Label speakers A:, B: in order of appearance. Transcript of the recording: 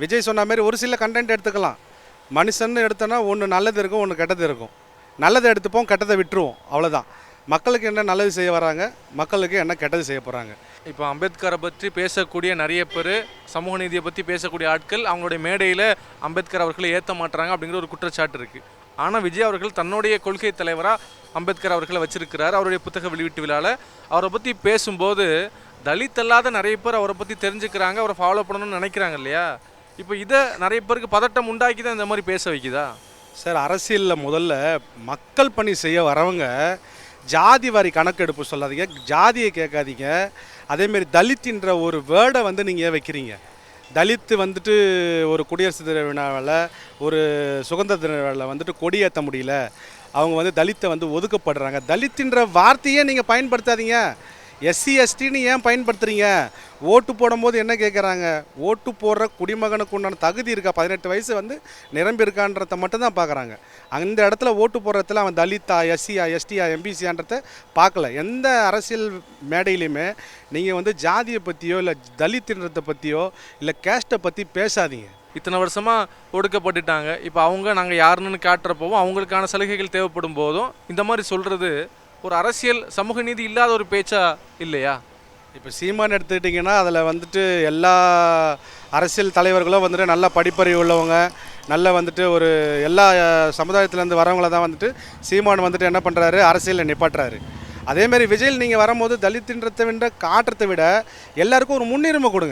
A: விஜய் சொன்ன மாதிரி ஒரு சில கண்டென்ட் எடுத்துக்கலாம். மனுஷன்னு எடுத்தோன்னா ஒன்று நல்லது இருக்கும், ஒன்று கெட்டது இருக்கும். நல்லதை எடுத்துப்போம், கெட்டதை விட்டுருவோம், அவ்வளோதான். மக்களுக்கு என்ன நல்லது செய்ய வராங்க, மக்களுக்கு என்ன கெட்டது செய்ய போகிறாங்க.
B: இப்போ அம்பேத்கரை பற்றி பேசக்கூடிய நிறைய பேர், சமூக நீதியை பற்றி பேசக்கூடிய ஆட்கள் அவங்களுடைய மேடையில் அம்பேத்கர் அவர்களை ஏற்ற மாட்டுறாங்க அப்படிங்கிற ஒரு குற்றச்சாட்டு இருக்குது. ஆனால் விஜய் அவர்கள் தன்னுடைய கொள்கை தலைவராக அம்பேத்கர் அவர்களை வச்சிருக்கிறார். அவருடைய புத்தக வெளியீட்டு விழாவில் அவரை பற்றி பேசும்போது தலித் அல்லாத நிறைய பேர் அவரை பற்றி தெரிஞ்சுக்கிறாங்க, அவரை ஃபாலோ பண்ணணும்னு நினைக்கிறாங்க இல்லையா? இப்போ இதை நிறைய பேருக்கு பதட்டம் உண்டாக்கி தான் இந்த மாதிரி பேச வைக்குதா?
A: சார், அரசியலில் முதல்ல மக்கள் பணி செய்ய வரவங்க ஜாதி வாரி கணக்கெடுப்பு சொல்லாதீங்க, ஜாதியை கேட்காதீங்க. அதேமாரி தலித்துன்ற ஒரு வேர்டை நீங்கள் வைக்கிறீங்க. தலித்து ஒரு குடியரசு தின விழாவில், ஒரு சுதந்திர தின விழாவில் கொடியேற்ற முடியல, அவங்க தலித்தை ஒதுக்கப்படுறாங்க. தலித்துன்ற வார்த்தையே நீங்கள் பயன்படுத்தாதீங்க. எஸ்சி எஸ்டின்னு ஏன் பயன்படுத்துகிறீங்க? ஓட்டு போடும்போது என்ன கேட்குறாங்க? ஓட்டு போடுற குடிமகனுக்கு உண்டான தகுதி இருக்கா, 18 வயசு நிரம்பி இருக்கான்றத மட்டும்தான் பார்க்குறாங்க. அந்த இடத்துல ஓட்டு போடுறதுல அவன் தலித்தா, எஸ்சியா, எஸ்டியா, எம்பிசியான்றத பார்க்கல. எந்த அரசியல் மேடையிலையுமே நீங்கள் ஜாதியை பற்றியோ இல்லை தலித்துன்றதை பற்றியோ இல்லை கேஸ்ட்டை பற்றி பேசாதீங்க.
B: இத்தனை வருஷமாக ஒடுக்கப்பட்டுட்டாங்க, இப்போ நாங்கள் யாருன்னு காட்டுறப்போவும் அவங்களுக்கான சலுகைகள் தேவைப்படும் போதும் இந்த மாதிரி சொல்கிறது ஒரு அரசியல் சமூக நீதி இல்லாத ஒரு பேச்சா இல்லையா?
A: இப்போ சீமான் எடுத்துக்கிட்டிங்கன்னா அதில் எல்லா அரசியல் தலைவர்களும் நல்ல படிப்பறிவு உள்ளவங்க, நல்ல ஒரு எல்லா சமுதாயத்துலேருந்து வரவங்கள தான் சீமான் என்ன பண்ணுறாரு, அரசியலில் நிப்பாட்டுறாரு. அதேமாரி விஜயில் நீங்கள் வரும்போது தலித்துன்றதை காட்டுறதை விட எல்லாருக்கும் ஒரு முன்னுரிமை கொடுங்க.